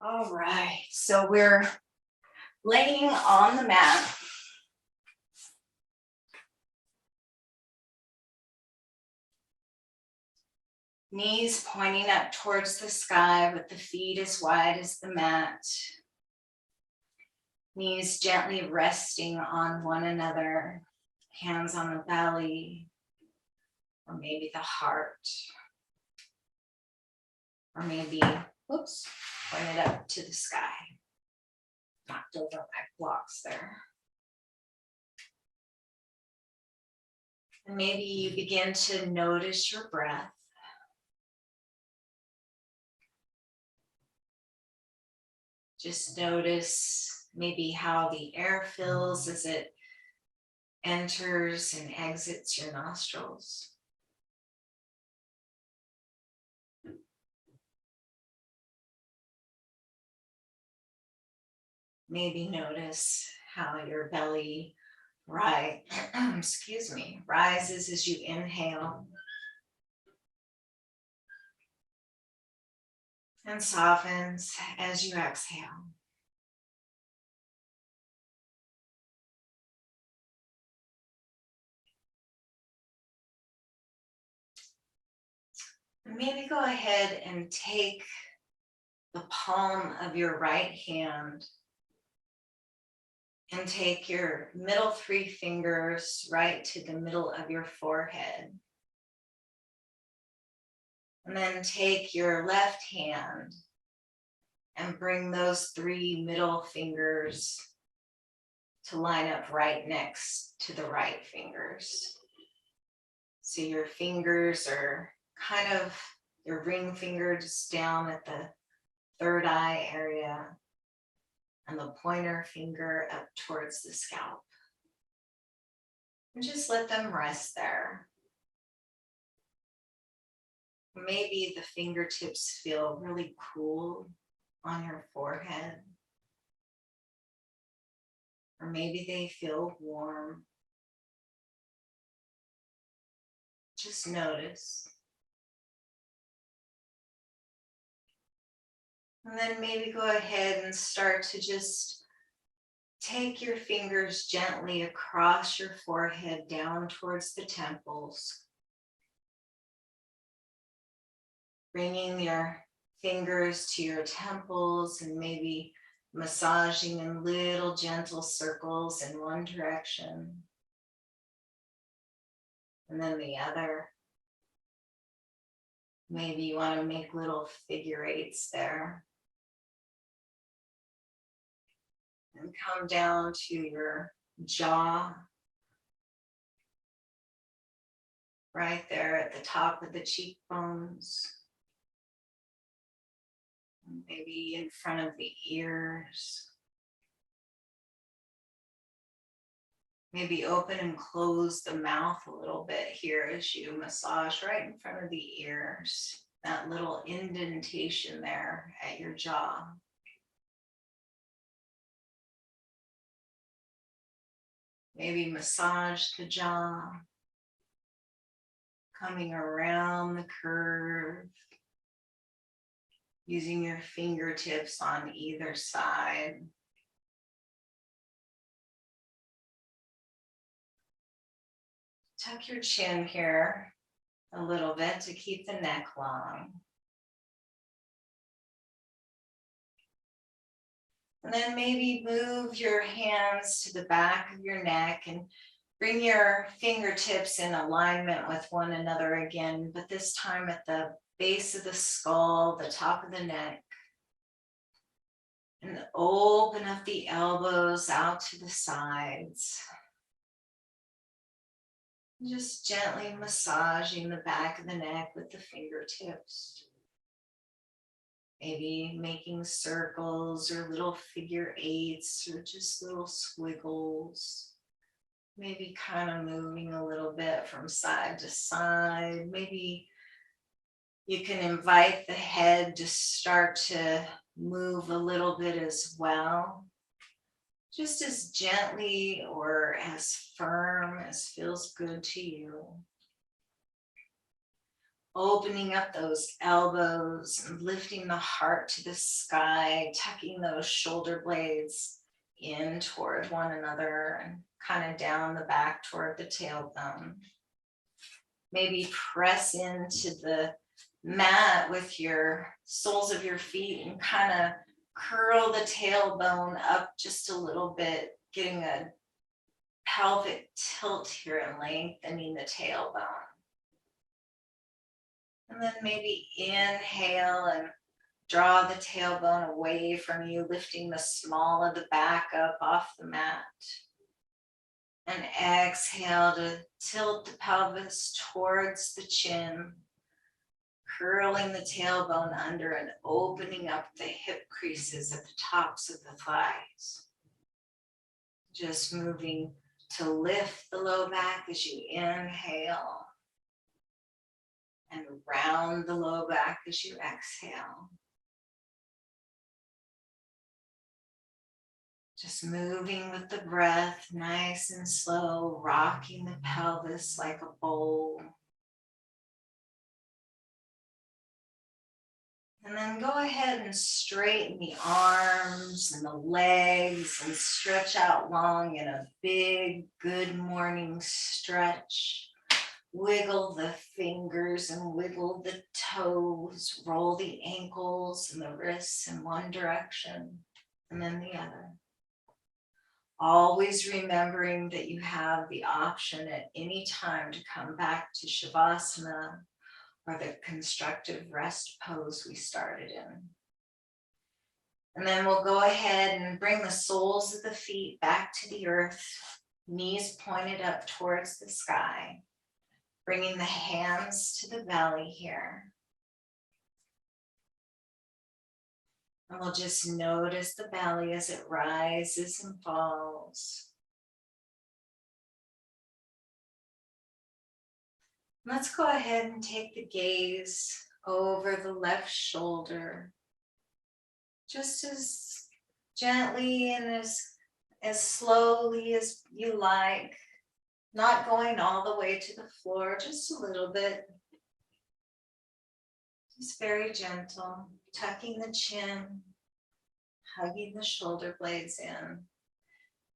All right, so we're laying on the mat. Knees pointing up towards the sky with the feet as wide as the mat. Knees gently resting on one another, hands on the belly, or maybe the heart, or maybe, whoops, pointed up to the sky. Knocked over my blocks there. And maybe you begin to notice your breath. Just notice maybe how the air fills as it enters and exits your nostrils. Maybe notice how your belly rises as you inhale and softens as you exhale. And maybe go ahead and take the palm of your right hand and take your middle 3 fingers right to the middle of your forehead. And then take your left hand and bring those 3 middle fingers to line up right next to the right fingers. So your fingers are kind of, your ring fingers down at the third eye area and the pointer finger up towards the scalp. And just let them rest there. Maybe the fingertips feel really cool on your forehead. Or maybe they feel warm. Just notice. And then maybe go ahead and start to just take your fingers gently across your forehead down towards the temples. Bringing your fingers to your temples and maybe massaging in little gentle circles in one direction. And then the other. Maybe you want to make little figure eights there. And come down to your jaw. Right there at the top of the cheekbones. Maybe in front of the ears. Maybe open and close the mouth a little bit here as you massage right in front of the ears. That little indentation there at your jaw. Maybe massage the jaw. Coming around the curve. Using your fingertips on either side. Tuck your chin here a little bit to keep the neck long. And then maybe move your hands to the back of your neck and bring your fingertips in alignment with one another again, but this time at the base of the skull, the top of the neck. And open up the elbows out to the sides. Just gently massaging the back of the neck with the fingertips. Maybe making circles or little figure eights or just little squiggles. Maybe kind of moving a little bit from side to side. Maybe you can invite the head to start to move a little bit as well. Just as gently or as firm as feels good to you. opening up those elbows and lifting the heart to the sky, tucking those shoulder blades in toward one another and kind of down the back toward the tailbone. Maybe press into the mat with your soles of your feet and kind of curl the tailbone up just a little bit, getting a pelvic tilt here and lengthening the tailbone. And then maybe inhale and draw the tailbone away from you, lifting the small of the back up off the mat. And exhale to tilt the pelvis towards the chin, curling the tailbone under and opening up the hip creases at the tops of the thighs. Just moving to lift the low back as you inhale and round the low back as you exhale. Just moving with the breath, nice and slow, rocking the pelvis like a bowl. And then go ahead and straighten the arms and the legs and stretch out long in a big good morning stretch. Wiggle the fingers and wiggle the toes, roll the ankles and the wrists in one direction and then the other. Always remembering that you have the option at any time to come back to Shavasana or the constructive rest pose we started in. And then we'll go ahead and bring the soles of the feet back to the earth, knees pointed up towards the sky, bringing the hands to the belly here. And we'll just notice the belly as it rises and falls. Let's go ahead and take the gaze over the left shoulder, just as gently and as slowly as you like, not going all the way to the floor, just a little bit. Just very gentle, tucking the chin, hugging the shoulder blades in.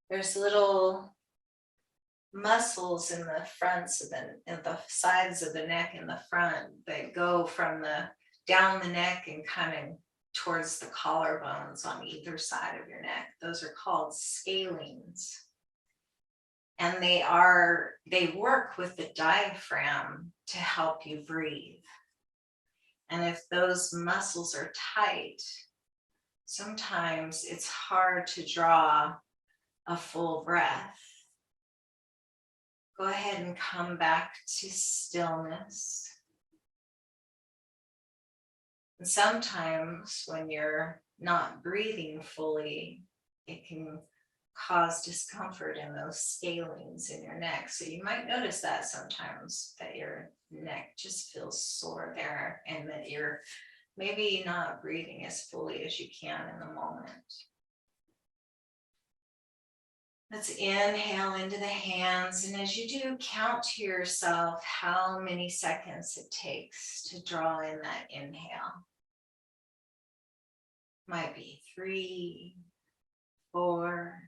There's little muscles in the fronts of the sides of the neck in the front that go from the down the neck and kind of towards the collarbones on either side of your neck. Those are called scalenes. And they work with the diaphragm to help you breathe. And if those muscles are tight, sometimes it's hard to draw a full breath. Go ahead and come back to stillness. And sometimes when you're not breathing fully, it can cause discomfort in those scalenes in your neck. So you might notice that sometimes, that your neck just feels sore there and that you're maybe not breathing as fully as you can in the moment. Let's inhale into the hands, and as you do, count to yourself how many seconds it takes to draw in that inhale. Might be 3, 4,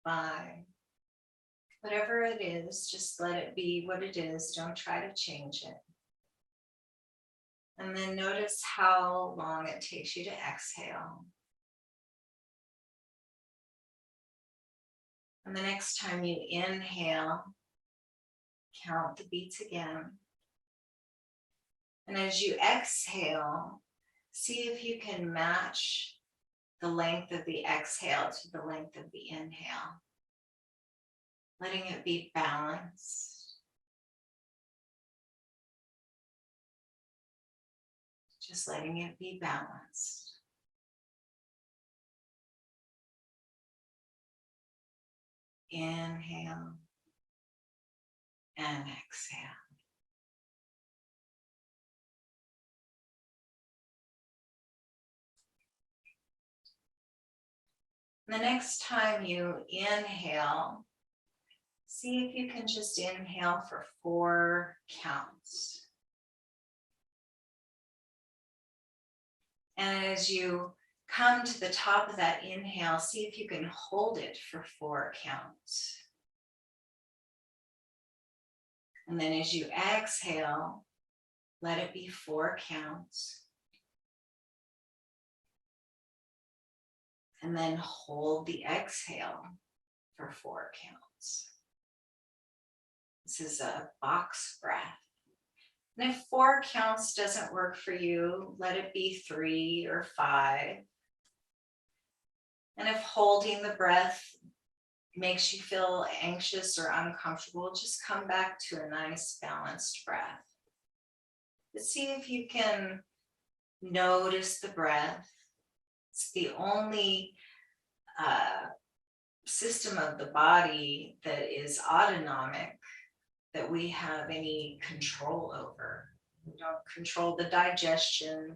5. Whatever it is, just let it be what it is. Don't try to change it. And then notice how long it takes you to exhale. And the next time you inhale, count the beats again. And as you exhale, see if you can match the length of the exhale to the length of the inhale. Letting it be balanced. Just letting it be balanced. Inhale and exhale. The next time you inhale, see if you can just inhale for 4 counts. And as you come to the top of that inhale, see if you can hold it for 4 counts. And then as you exhale, let it be 4 counts. And then hold the exhale for 4 counts. This is a box breath. And if 4 counts doesn't work for you, let it be 3 or 5. And if holding the breath makes you feel anxious or uncomfortable, just come back to a nice balanced breath. But see if you can notice the breath. It's the only system of the body that is autonomic that we have any control over. We don't control the digestion.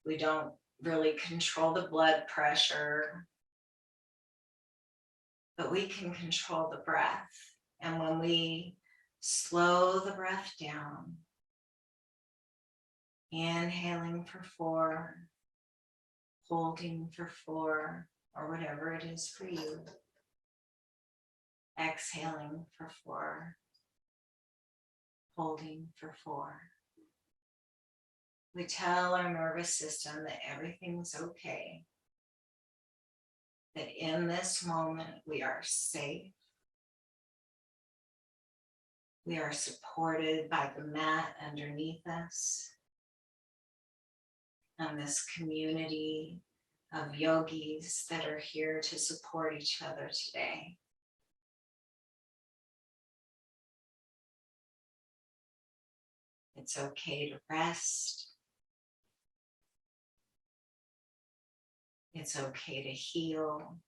We don't really control the blood pressure, but we can control the breath. And when we slow the breath down, inhaling for 4, holding for 4, or whatever it is for you, exhaling for 4, holding for 4. We tell our nervous system that everything's okay, that in this moment we are safe, we are supported by the mat underneath us, and this community of yogis that are here to support each other today. It's okay to rest. It's okay to heal.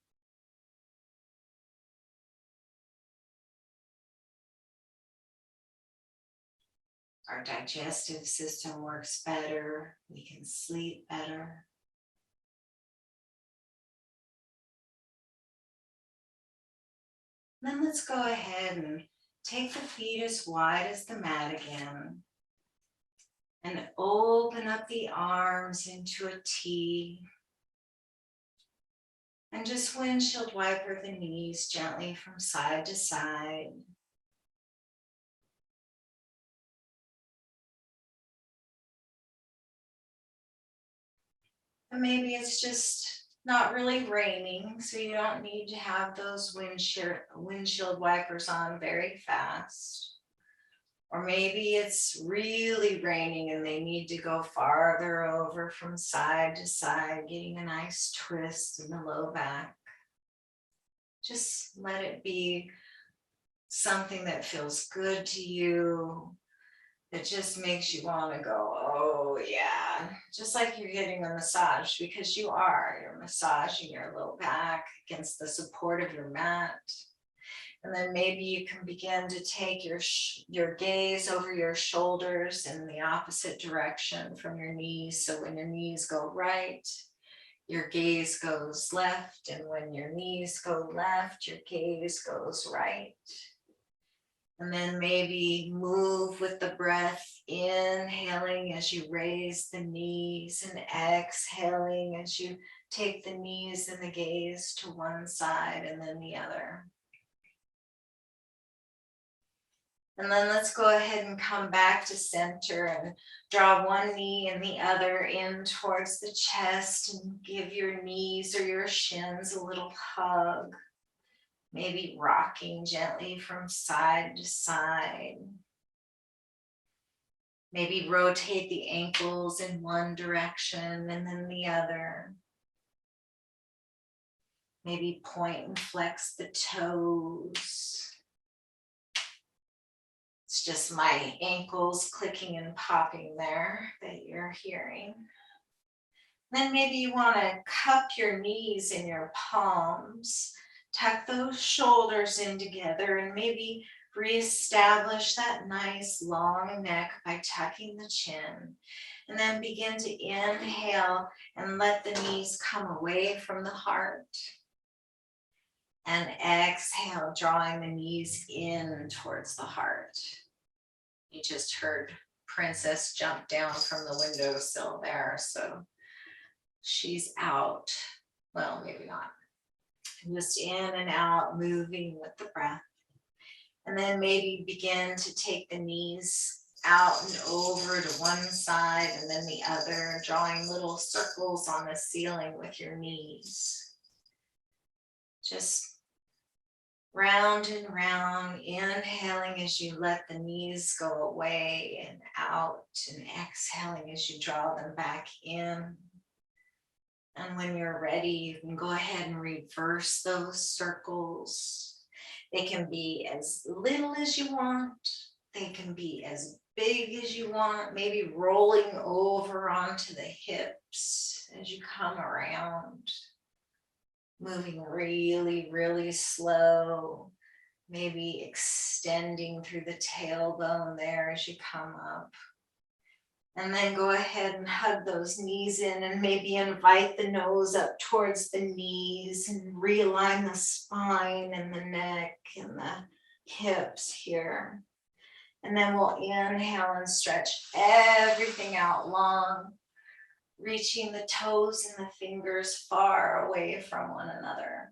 Our digestive system works better. We can sleep better. Then let's go ahead and take the feet as wide as the mat again. And open up the arms into a T. And just windshield wiper the knees gently from side to side. And maybe it's just not really raining, so you don't need to have those windshield wipers on very fast. Or maybe it's really raining and they need to go farther over from side to side, getting a nice twist in the low back. Just let it be something that feels good to you, that just makes you want to go, oh yeah, just like you're getting a massage, because you're massaging your low back against the support of your mat. And then maybe you can begin to take your gaze over your shoulders in the opposite direction from your knees. So when your knees go right, your gaze goes left. And when your knees go left, your gaze goes right. And then maybe move with the breath, inhaling as you raise the knees and exhaling as you take the knees and the gaze to one side and then the other. And then let's go ahead and come back to center and draw one knee and the other in towards the chest and give your knees or your shins a little hug. Maybe rocking gently from side to side. Maybe rotate the ankles in one direction and then the other. Maybe point and flex the toes. It's just my ankles clicking and popping there that you're hearing. Then maybe you want to cup your knees in your palms, tuck those shoulders in together, and maybe reestablish that nice long neck by tucking the chin. And then begin to inhale and let the knees come away from the heart. And exhale, drawing the knees in towards the heart. You just heard Princess jump down from the windowsill there, so she's out. Well, maybe not. Just in and out, moving with the breath. And then maybe begin to take the knees out and over to one side and then the other, drawing little circles on the ceiling with your knees. Just round and round, inhaling as you let the knees go away and out, and exhaling as you draw them back in. And when you're ready, you can go ahead and reverse those circles. They can be as little as you want. They can be as big as you want, maybe rolling over onto the hips as you come around. Moving really, really slow, maybe extending through the tailbone there as you come up. And then go ahead and hug those knees in and maybe invite the nose up towards the knees and realign the spine and the neck and the hips here. And then we'll inhale and stretch everything out long, reaching the toes and the fingers far away from one another.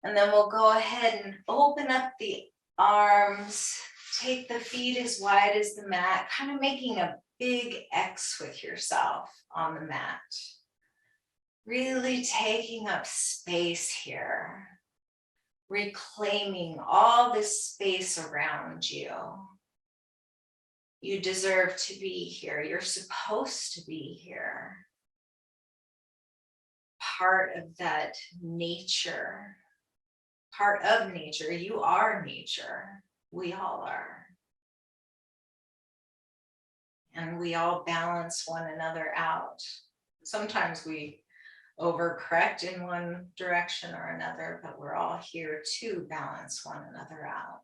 And then we'll go ahead and open up the arms, take the feet as wide as the mat, kind of making a big X with yourself on the mat. Really taking up space here, reclaiming all this space around you. You deserve to be here. You're supposed to be here. Part of that nature, part of nature. You are nature. We all are. And we all balance one another out. Sometimes we overcorrect in one direction or another, but we're all here to balance one another out.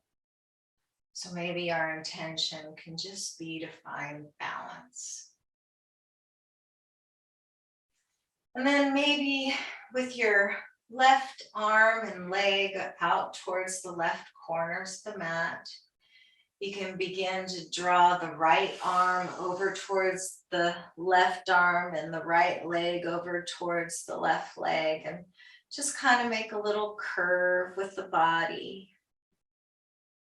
So maybe our intention can just be to find balance. And then maybe with your left arm and leg out towards the left corners of the mat, you can begin to draw the right arm over towards the left arm and the right leg over towards the left leg, and just kind of make a little curve with the body.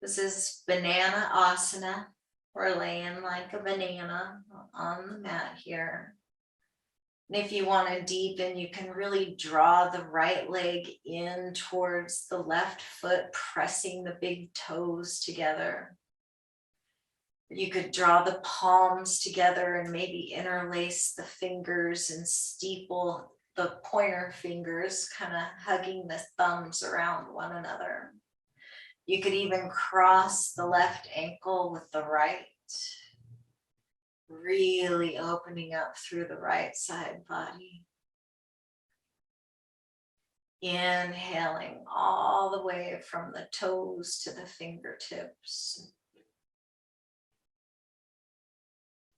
This is banana asana. We're laying like a banana on the mat here. And if you want to deepen, you can really draw the right leg in towards the left foot, pressing the big toes together. You could draw the palms together and maybe interlace the fingers and steeple the pointer fingers, kind of hugging the thumbs around one another. You could even cross the left ankle with the right, really opening up through the right side body. Inhaling all the way from the toes to the fingertips.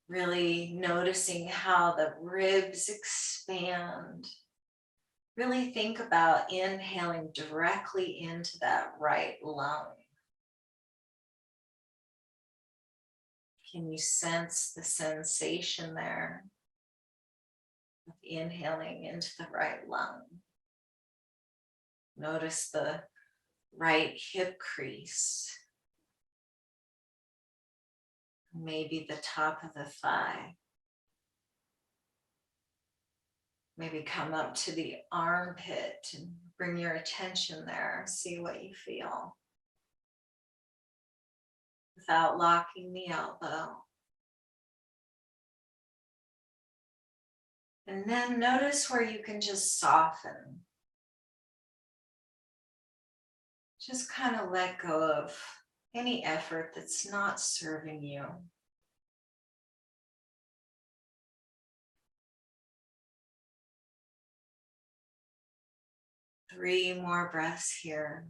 Really noticing how the ribs expand. Really think about inhaling directly into that right lung. Can you sense the sensation there of inhaling into the right lung? Notice the right hip crease. Maybe the top of the thigh. Maybe come up to the armpit and bring your attention there. See what you feel. Without locking the elbow. And then notice where you can just soften. Just kind of let go of any effort that's not serving you. Three more breaths here.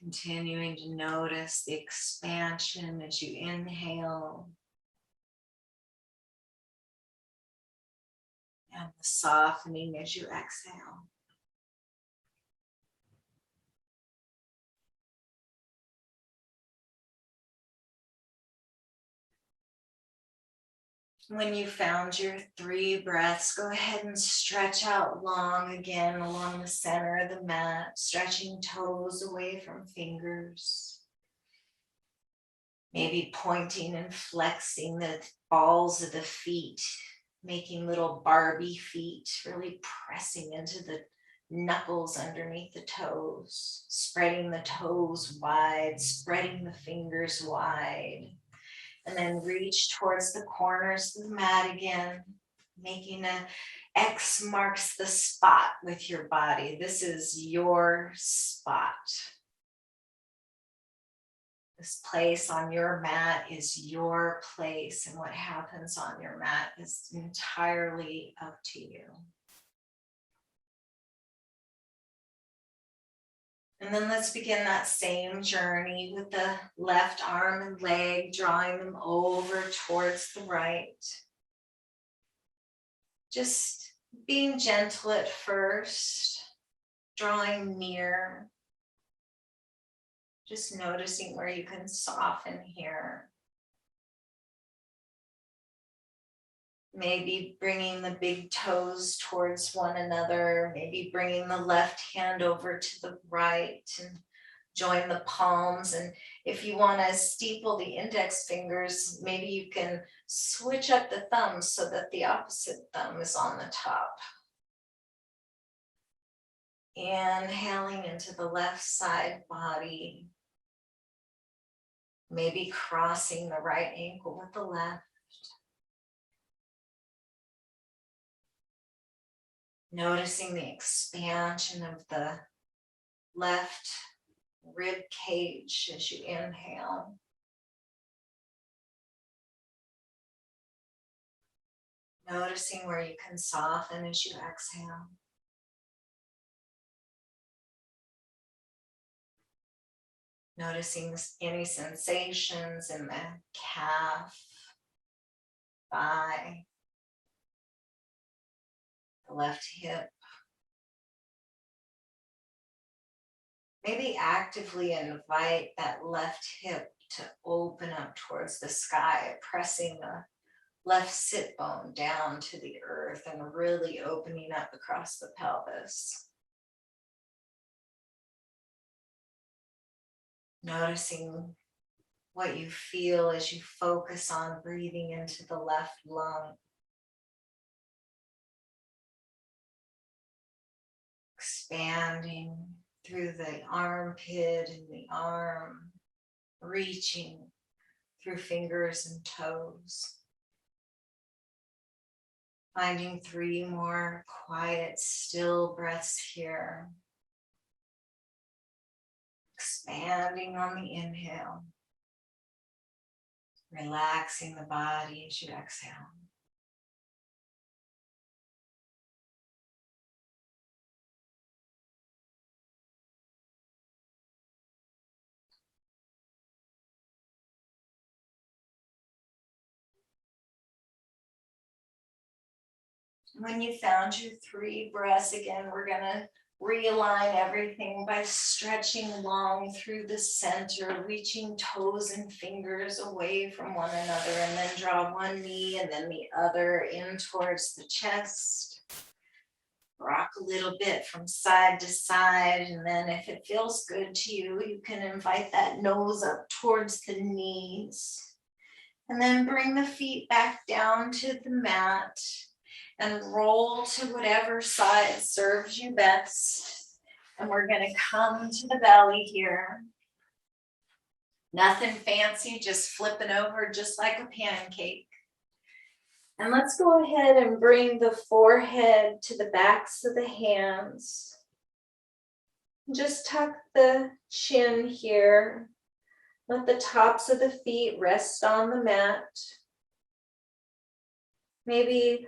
Continuing to notice the expansion as you inhale. And the softening as you exhale. When you found your 3 breaths, go ahead and stretch out long again along the center of the mat, stretching toes away from fingers. Maybe pointing and flexing the balls of the feet, making little Barbie feet, really pressing into the knuckles underneath the toes, spreading the toes wide, spreading the fingers wide. And then reach towards the corners of the mat again, making a X marks the spot with your body. This is your spot. This place on your mat is your place, and what happens on your mat is entirely up to you. And then let's begin that same journey with the left arm and leg, drawing them over towards the right. Just being gentle at first, drawing near. Just noticing where you can soften here. Maybe bringing the big toes towards one another, maybe bringing the left hand over to the right and join the palms. And if you want to steeple the index fingers, maybe you can switch up the thumbs so that the opposite thumb is on the top. Inhaling into the left side body. Maybe crossing the right ankle with the left. Noticing the expansion of the left rib cage as you inhale. Noticing where you can soften as you exhale. Noticing any sensations in the calf, thigh, the left hip. Maybe actively invite that left hip to open up towards the sky, pressing the left sit bone down to the earth and really opening up across the pelvis. Noticing what you feel as you focus on breathing into the left lung. Expanding through the armpit and the arm, reaching through fingers and toes. Finding 3 more quiet, still breaths here. Expanding on the inhale. Relaxing the body as you exhale. When you found your 3 breaths, again, we're going to realign everything by stretching long through the center, reaching toes and fingers away from one another, and then draw one knee and then the other in towards the chest. Rock a little bit from side to side, and then if it feels good to you, you can invite that nose up towards the knees. And then bring the feet back down to the mat. And roll to whatever side serves you best. And we're going to come to the belly here. Nothing fancy, just flipping over just like a pancake. And let's go ahead and bring the forehead to the backs of the hands. Just tuck the chin here. Let the tops of the feet rest on the mat. Maybe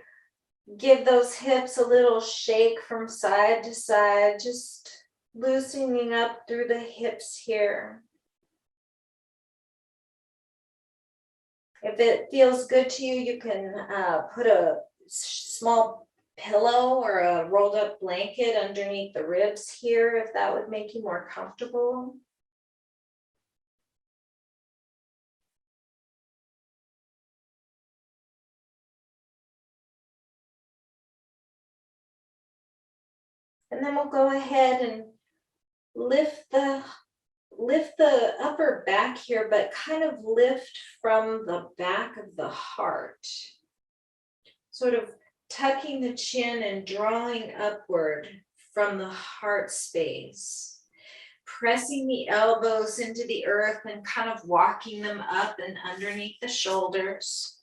give those hips a little shake from side to side, just loosening up through the hips here. If it feels good to you, you can put a small pillow or a rolled up blanket underneath the ribs here, if that would make you more comfortable. And then we'll go ahead and lift the upper back here, but kind of lift from the back of the heart. Sort of tucking the chin and drawing upward from the heart space. Pressing the elbows into the earth and kind of walking them up and underneath the shoulders.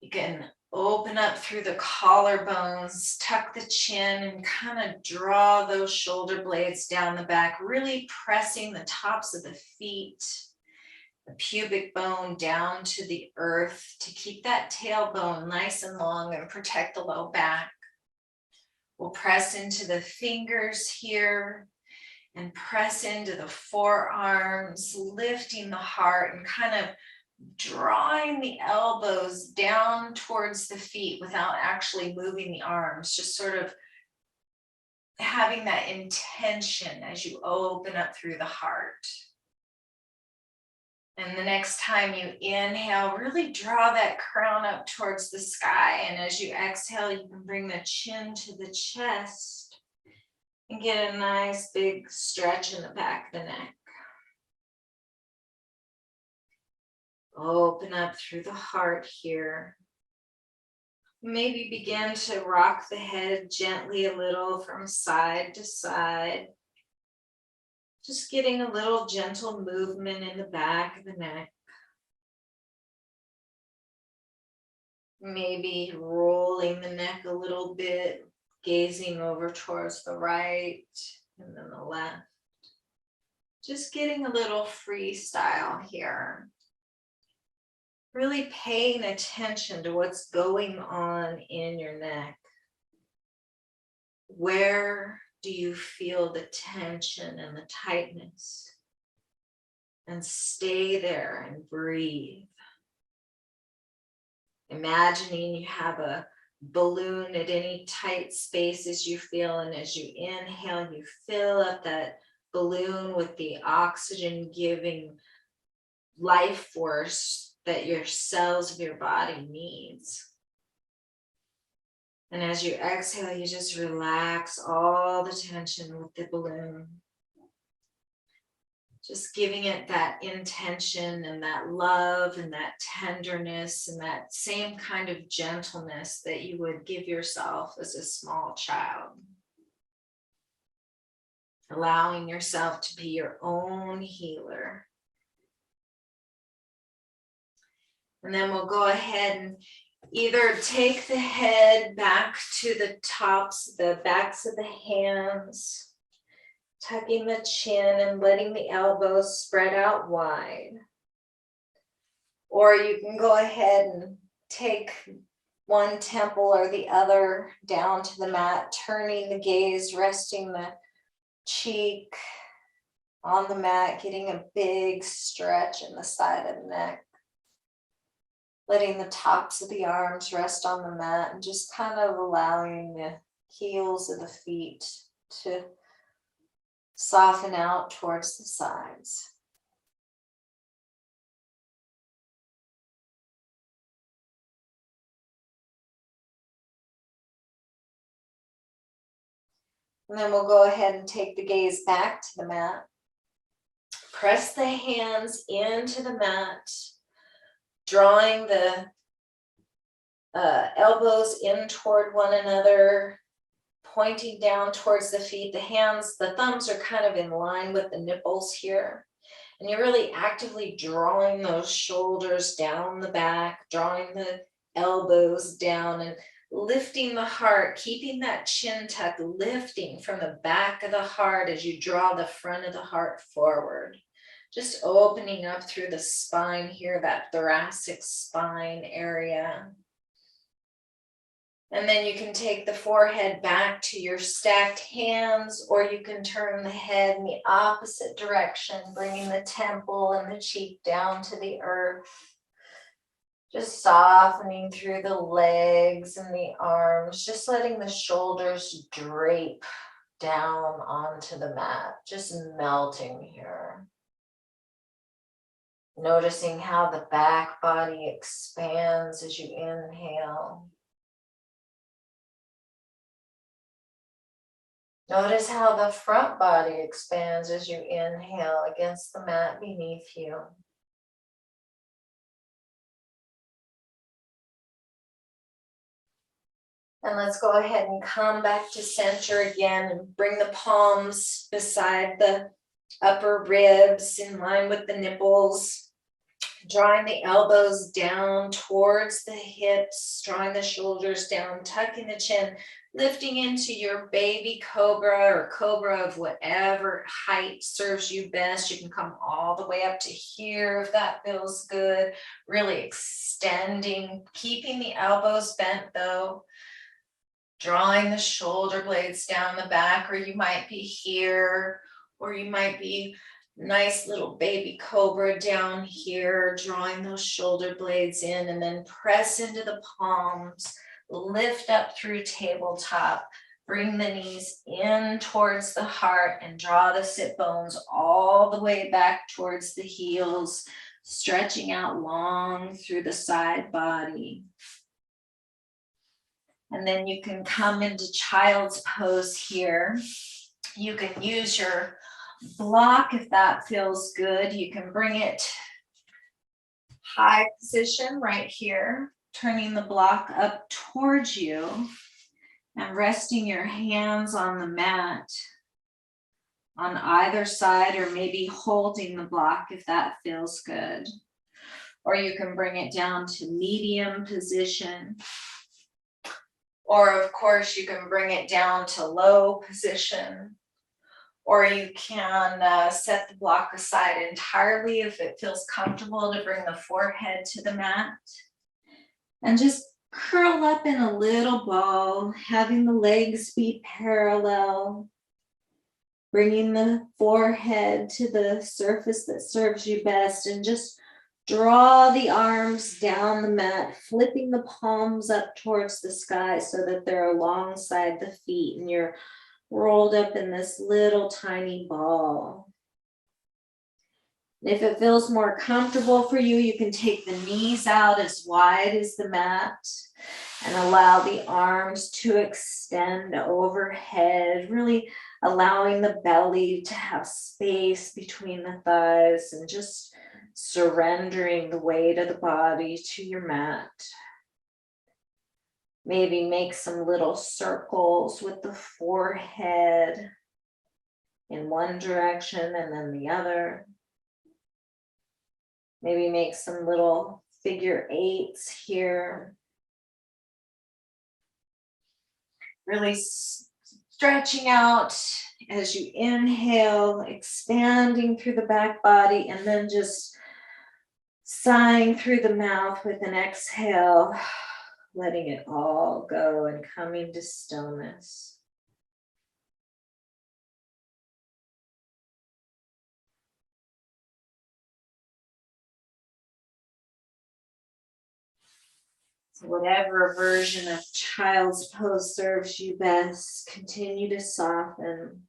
You can open up through the collarbones, tuck the chin and kind of draw those shoulder blades down the back, really pressing the tops of the feet, the pubic bone down to the earth to keep that tailbone nice and long and protect the low back. We'll press into the fingers here and press into the forearms, lifting the heart and kind of drawing the elbows down towards the feet without actually moving the arms, just sort of having that intention as you open up through the heart. And the next time you inhale, really draw that crown up towards the sky. And as you exhale, you can bring the chin to the chest and get a nice big stretch in the back of the neck. Open up through the heart here. Maybe begin to rock the head gently a little from side to side. Just getting a little gentle movement in the back of the neck. Maybe rolling the neck a little bit, gazing over towards the right and then the left. Just getting a little freestyle here. Really paying attention to what's going on in your neck. Where do you feel the tension and the tightness? And stay there and breathe. Imagining you have a balloon at any tight spaces you feel, and as you inhale, you fill up that balloon with the oxygen giving life force that your cells of your body needs. And as you exhale, you just relax all the tension with the balloon. Just giving it that intention and that love and that tenderness and that same kind of gentleness that you would give yourself as a small child. Allowing yourself to be your own healer. And then we'll go ahead and either take the head back to the tops, the backs of the hands, tucking the chin and letting the elbows spread out wide. Or you can go ahead and take one temple or the other down to the mat, turning the gaze, resting the cheek on the mat, getting a big stretch in the side of the neck. Letting the tops of the arms rest on the mat and just kind of allowing the heels of the feet to soften out towards the sides. And then we'll go ahead and take the gaze back to the mat. Press the hands into the mat, drawing the elbows in toward one another, pointing down towards the feet. The hands, the thumbs are kind of in line with the nipples here. And you're really actively drawing those shoulders down the back, drawing the elbows down and lifting the heart, keeping that chin tuck, lifting from the back of the heart as you draw the front of the heart forward. Just opening up through the spine here, that thoracic spine area. And then you can take the forehead back to your stacked hands, or you can turn the head in the opposite direction, bringing the temple and the cheek down to the earth. Just softening through the legs and the arms, just letting the shoulders drape down onto the mat, just melting here. Noticing how the back body expands as you inhale. Notice how the front body expands as you inhale against the mat beneath you. And let's go ahead and come back to center again and bring the palms beside the upper ribs in line with the nipples. Drawing the elbows down towards the hips, drawing the shoulders down, tucking the chin, lifting into your baby cobra or cobra of whatever height serves you best. You can come all the way up to here if that feels good. Really extending, keeping the elbows bent though. Drawing the shoulder blades down the back, or you might be here, or you might be nice little baby cobra down here, drawing those shoulder blades in, and then press into the palms, lift up through tabletop, bring the knees in towards the heart and draw the sit bones all the way back towards the heels, stretching out long through the side body. And then you can come into child's pose here. You can use your block if that feels good. You can bring it high position right here, turning the block up towards you and resting your hands on the mat on either side, or maybe holding the block if that feels good. Or you can bring it down to medium position. Or of course you can bring it down to low position. Or you can set the block aside entirely if it feels comfortable to bring the forehead to the mat. And just curl up in a little ball, having the legs be parallel. Bringing the forehead to the surface that serves you best, and just draw the arms down the mat, flipping the palms up towards the sky so that they're alongside the feet and you're rolled up in this little tiny ball. And if it feels more comfortable for you, you can take the knees out as wide as the mat and allow the arms to extend overhead, really allowing the belly to have space between the thighs and just surrendering the weight of the body to your mat. Maybe make some little circles with the forehead in one direction and then the other. Maybe make some little figure eights here. Really stretching out as you inhale, expanding through the back body, and then just sighing through the mouth with an exhale, letting it all go and coming to stillness. So whatever version of child's pose serves you best, continue to soften.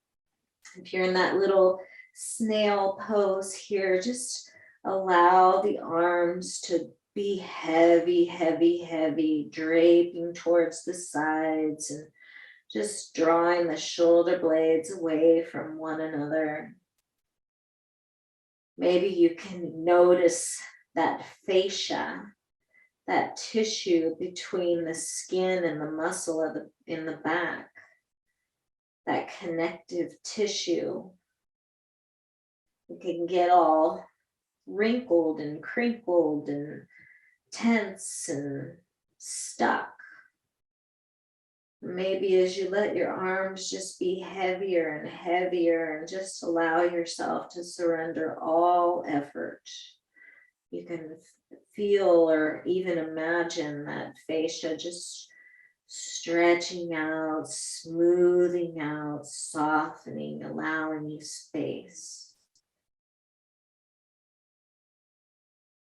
If you're in that little snail pose here, just allow the arms to be heavy, heavy, heavy, draping towards the sides and just drawing the shoulder blades away from one another. Maybe you can notice that fascia, that tissue between the skin and the muscle of in the back, that connective tissue. It can get all wrinkled and crinkled and tense and stuck. Maybe as you let your arms just be heavier and heavier and just allow yourself to surrender all effort, you can feel or even imagine that fascia just stretching out, smoothing out, softening, allowing you space.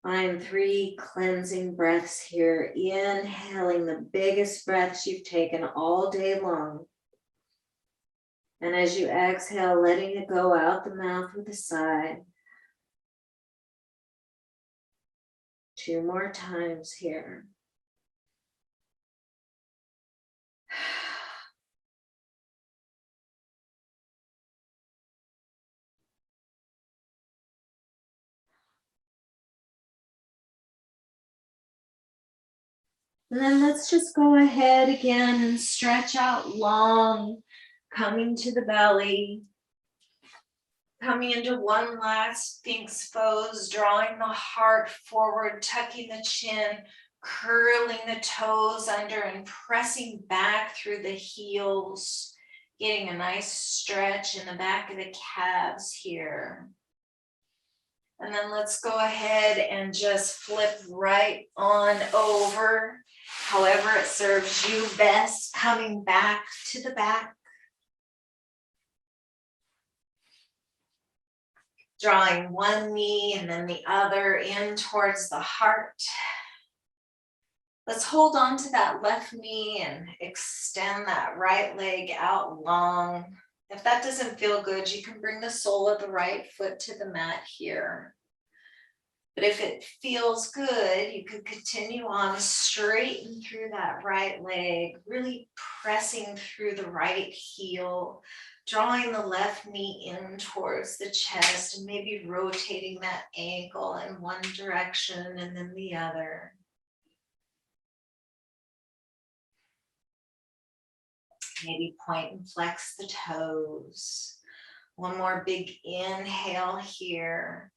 Find 3 cleansing breaths here, inhaling the biggest breaths you've taken all day long. And as you exhale, letting it go out the mouth with a sigh. 2 more times here. And then let's just go ahead again and stretch out long, coming to the belly. Coming into one last Sphinx pose, drawing the heart forward, tucking the chin, curling the toes under and pressing back through the heels, getting a nice stretch in the back of the calves here. And then let's go ahead and just flip right on over, however it serves you best, coming back to the back. Drawing one knee and then the other in towards the heart. Let's hold on to that left knee and extend that right leg out long. If that doesn't feel good, you can bring the sole of the right foot to the mat here. But if it feels good, you could continue on, straighten through that right leg, really pressing through the right heel, drawing the left knee in towards the chest and maybe rotating that ankle in one direction and then the other. Maybe point and flex the toes. One more big inhale here.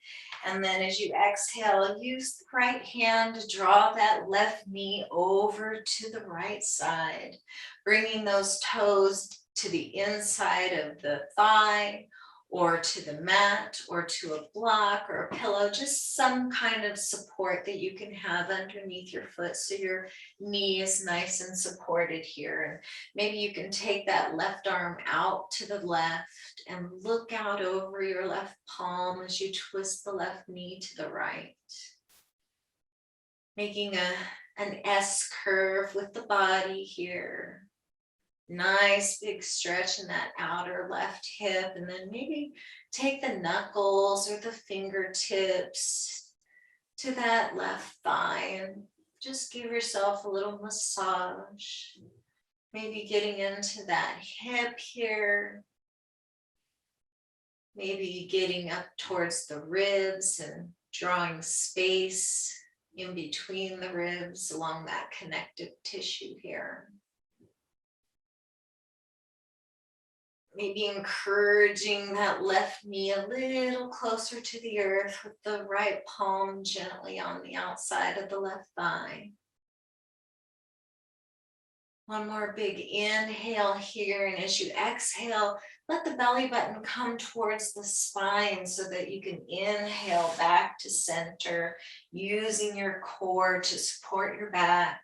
And then as you exhale, use the right hand to draw that left knee over to the right side, bringing those toes to the inside of the thigh or to the mat or to a block or a pillow, just some kind of support that you can have underneath your foot so your knee is nice and supported here. And maybe you can take that left arm out to the left and look out over your left palm as you twist the left knee to the right. Making an S curve with the body here. Nice big stretch in that outer left hip, and then maybe take the knuckles or the fingertips to that left thigh and just give yourself a little massage. Maybe getting into that hip here. Maybe getting up towards the ribs and drawing space in between the ribs along that connective tissue here. Maybe encouraging that left knee a little closer to the earth with the right palm gently on the outside of the left thigh. One more big inhale here, and as you exhale, let the belly button come towards the spine so that you can inhale back to center, using your core to support your back.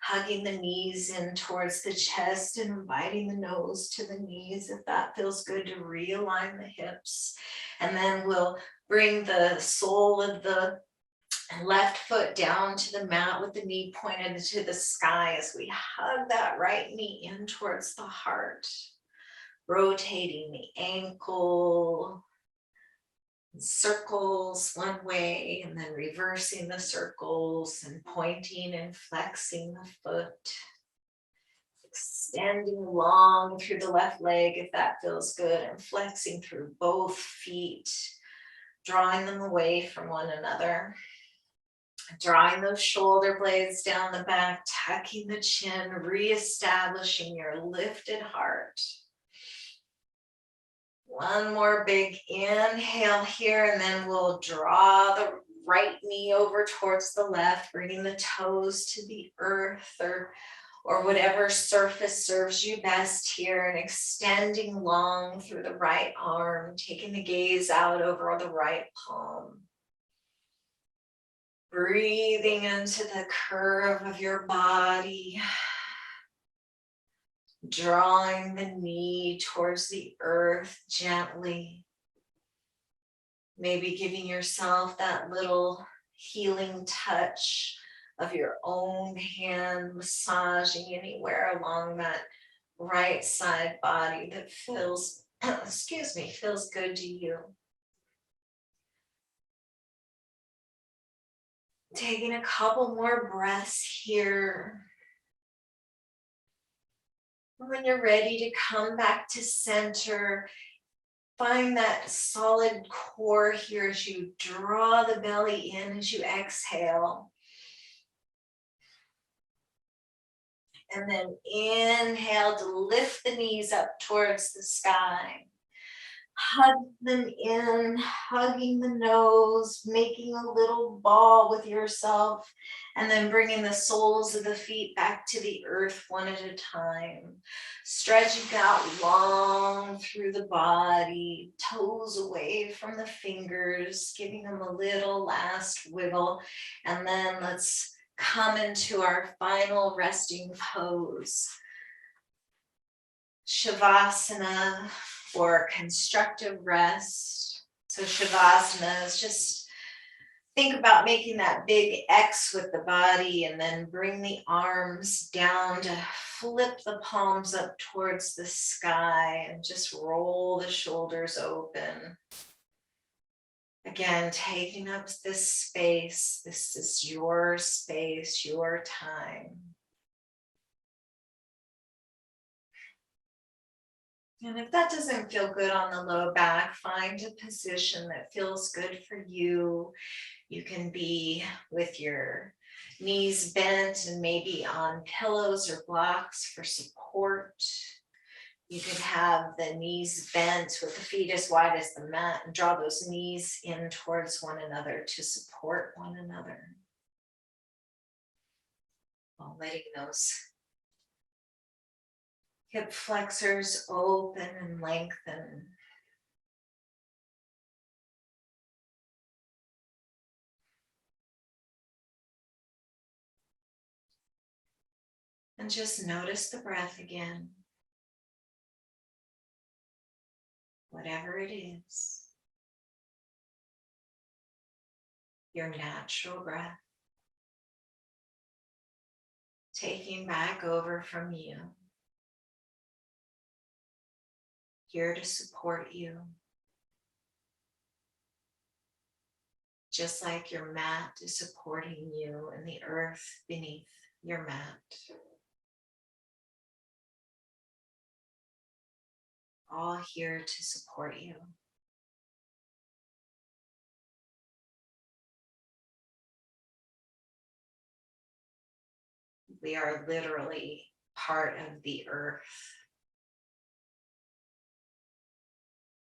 Hugging the knees in towards the chest and inviting the nose to the knees if that feels good, to realign the hips. And then we'll bring the sole of the left foot down to the mat with the knee pointed to the sky as we hug that right knee in towards the heart. Rotating the ankle, circles one way and then reversing the circles and pointing and flexing the foot. Extending long through the left leg if that feels good, and flexing through both feet, drawing them away from one another. Drawing those shoulder blades down the back, tucking the chin, reestablishing your lifted heart. One more big inhale here, and then we'll draw the right knee over towards the left, bringing the toes to the earth or whatever surface serves you best here, and extending long through the right arm, taking the gaze out over the right palm. Breathing into the curve of your body. Drawing the knee towards the earth gently. Maybe giving yourself that little healing touch of your own hand, massaging anywhere along that right side body that feels, feels good to you. Taking a couple more breaths here. When you're ready to come back to center, find that solid core here as you draw the belly in as you exhale. And then inhale to lift the knees up towards the sky. Hug them in, hugging the nose, making a little ball with yourself, and then bringing the soles of the feet back to the earth one at a time. Stretching out long through the body, toes away from the fingers, giving them a little last wiggle. And then let's come into our final resting pose. Shavasana, or constructive rest. So Shavasana is just think about making that big X with the body and then bring the arms down to flip the palms up towards the sky and just roll the shoulders open. Again, taking up this space. This is your space, your time. And if that doesn't feel good on the low back, find a position that feels good for you. You can be with your knees bent and maybe on pillows or blocks for support. You could have the knees bent with the feet as wide as the mat and draw those knees in towards one another to support one another. While letting those hip flexors open and lengthen. And just notice the breath again. Whatever it is. Your natural breath. Taking back over from you. Here to support you. Just like your mat is supporting you and the earth beneath your mat. All here to support you. We are literally part of the earth.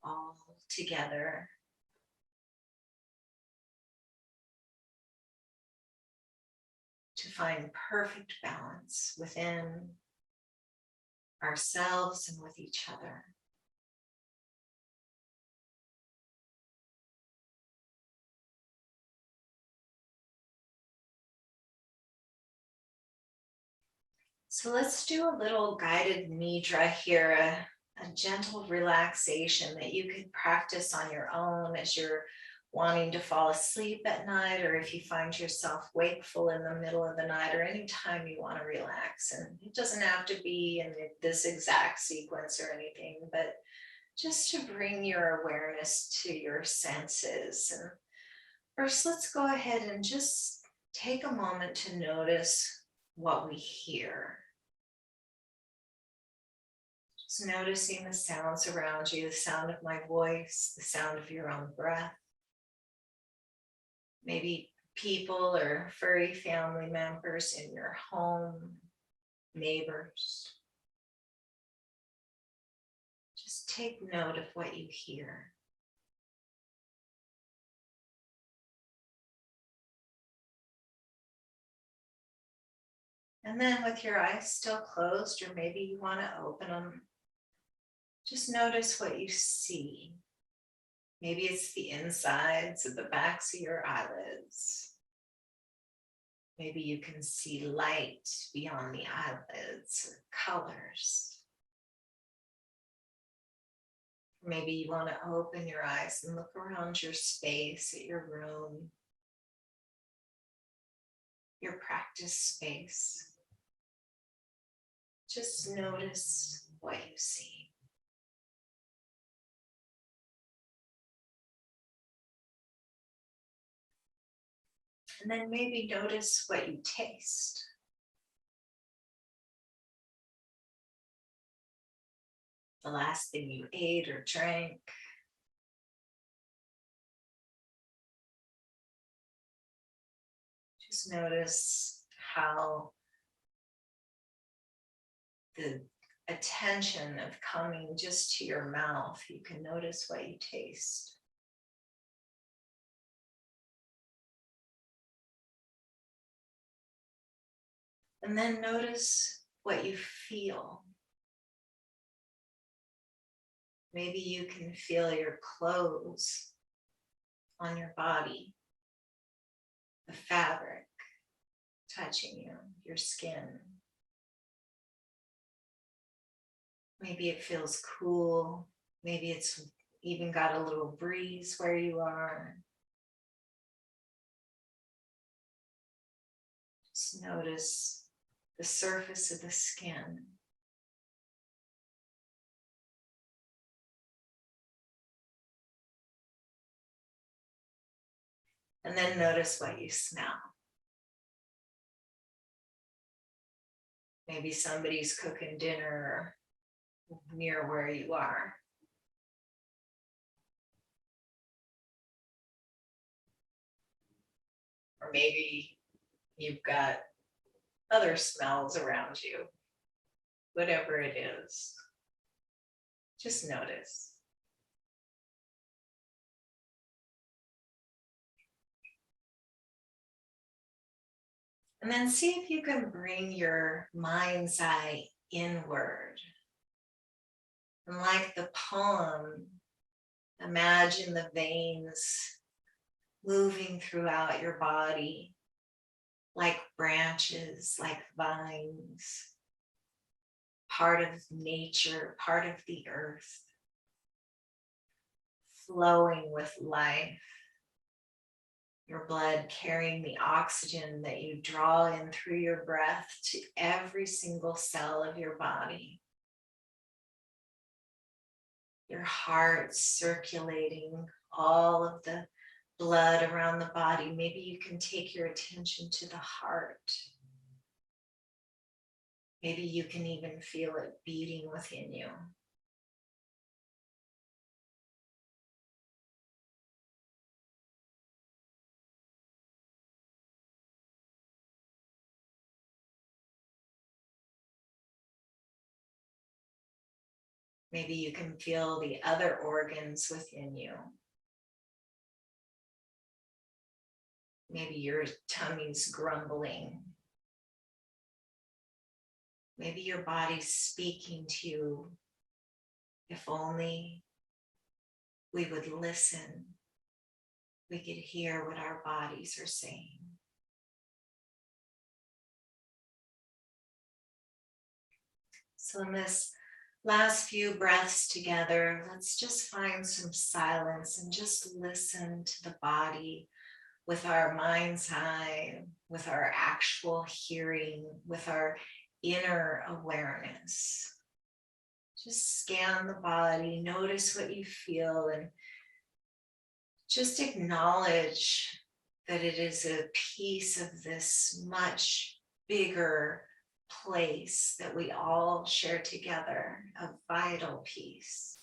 All together. To find perfect balance within ourselves and with each other. So let's do a little guided nidra here, a gentle relaxation that you could practice on your own as you're wanting to fall asleep at night, or if you find yourself wakeful in the middle of the night, or anytime you want to relax. And it doesn't have to be in this exact sequence or anything, but just to bring your awareness to your senses. And first, let's go ahead and just take a moment to notice what we hear. Just noticing the sounds around you, the sound of my voice, the sound of your own breath. Maybe people or furry family members in your home, neighbors. Just take note of what you hear. And then with your eyes still closed, or maybe you want to open them, just notice what you see. Maybe it's the insides of the backs of your eyelids. Maybe you can see light beyond the eyelids, or colors. Maybe you want to open your eyes and look around your space, at your room, your practice space. Just notice what you see. And then maybe notice what you taste. The last thing you ate or drank. Just notice how the attention of coming just to your mouth, you can notice what you taste. And then notice what you feel. Maybe you can feel your clothes on your body, the fabric touching you, your skin. Maybe it feels cool. Maybe it's even got a little breeze where you are. Just notice the surface of the skin. And then notice what you smell. Maybe somebody's cooking dinner near where you are. Or maybe you've got other smells around you. Whatever it is, just notice. And then see if you can bring your mind's eye inward. And like the poem, imagine the veins moving throughout your body, like branches, like vines, part of nature, part of the earth, flowing with life. Your blood carrying the oxygen that you draw in through your breath to every single cell of your body. Your heart circulating all of the blood around the body. Maybe you can take your attention to the heart. Maybe you can even feel it beating within you. Maybe you can feel the other organs within you. Maybe your tummy's grumbling. Maybe your body's speaking to you. If only we would listen, we could hear what our bodies are saying. So in this last few breaths together, let's just find some silence and just listen to the body with our mind's eye, with our actual hearing, with our inner awareness. Just scan the body, notice what you feel, and just acknowledge that it is a piece of this much bigger place that we all share together, a vital piece.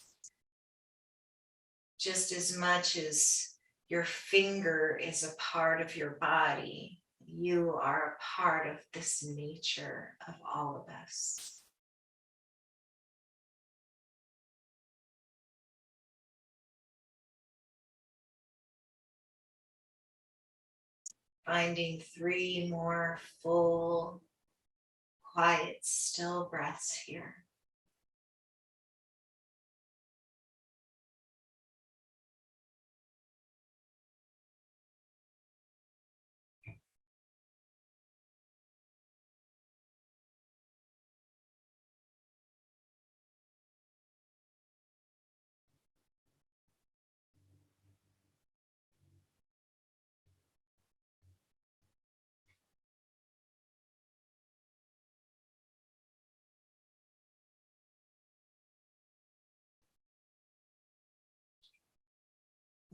Just as much as your finger is a part of your body, you are a part of this nature of all of us. Finding 3 more full, quiet, still breaths here.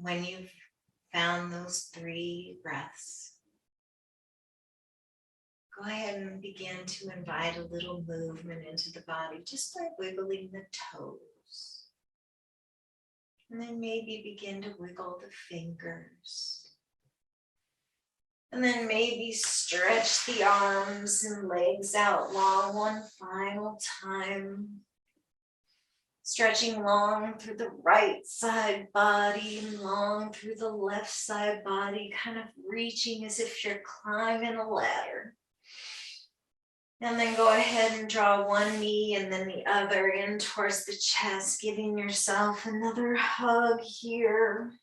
When you've found those 3 breaths, go ahead and begin to invite a little movement into the body, just by wiggling the toes. And then maybe begin to wiggle the fingers. And then maybe stretch the arms and legs out long one final time. Stretching long through the right side body and long through the left side body, kind of reaching as if you're climbing a ladder. And then go ahead and draw one knee and then the other in towards the chest, giving yourself another hug here.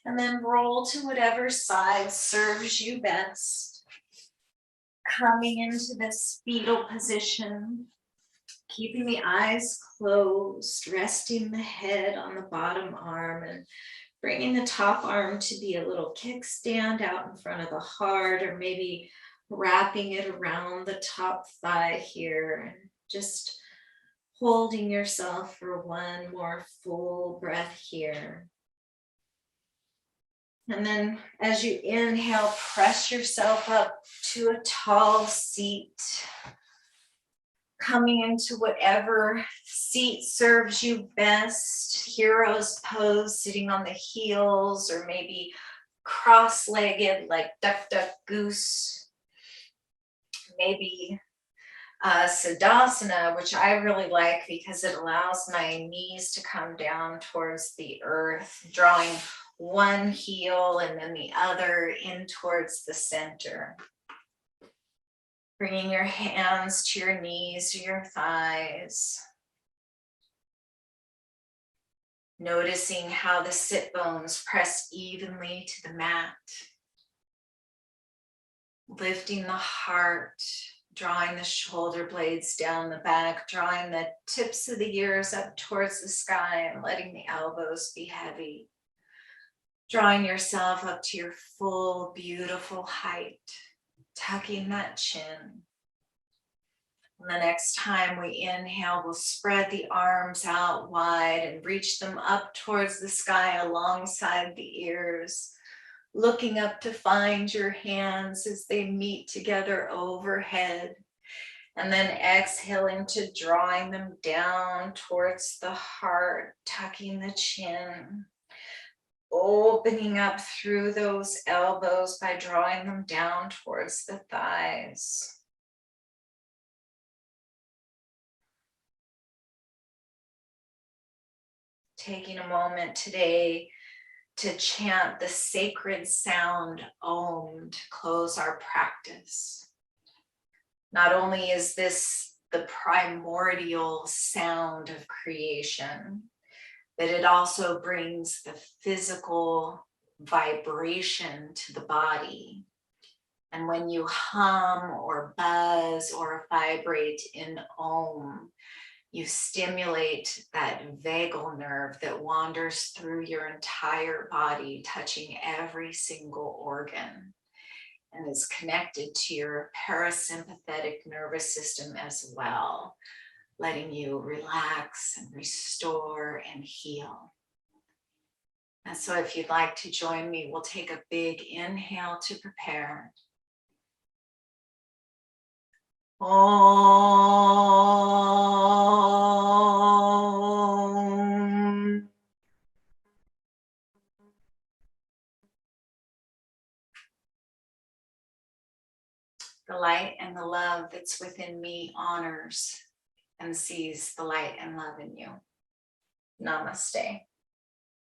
And then roll to whatever side serves you best. Coming into this fetal position, keeping the eyes closed, resting the head on the bottom arm and bringing the top arm to be a little kickstand out in front of the heart, or maybe wrapping it around the top thigh here, and just holding yourself for one more full breath here. And then as you inhale, press yourself up to a tall seat, coming into whatever seat serves you best. Hero's pose, sitting on the heels, or maybe cross-legged like duck, duck, goose. Maybe Siddhasana, which I really like because it allows my knees to come down towards the earth, drawing one heel and then the other in towards the center. Bringing your hands to your knees or your thighs. Noticing how the sit bones press evenly to the mat. Lifting the heart, drawing the shoulder blades down the back, drawing the tips of the ears up towards the sky and letting the elbows be heavy. Drawing yourself up to your full, beautiful height, tucking that chin. And the next time we inhale, we'll spread the arms out wide and reach them up towards the sky alongside the ears. Looking up to find your hands as they meet together overhead. And then exhaling to drawing them down towards the heart, tucking the chin. Opening up through those elbows by drawing them down towards the thighs. Taking a moment today to chant the sacred sound Om to close our practice. Not only is this the primordial sound of creation, but it also brings the physical vibration to the body. And when you hum or buzz or vibrate in Om, you stimulate that vagal nerve that wanders through your entire body, touching every single organ, and is connected to your parasympathetic nervous system as well, letting you relax and restore and heal. And so if you'd like to join me, we'll take a big inhale to prepare. Om. The light and the love that's within me honors and sees the light and love in you. Namaste.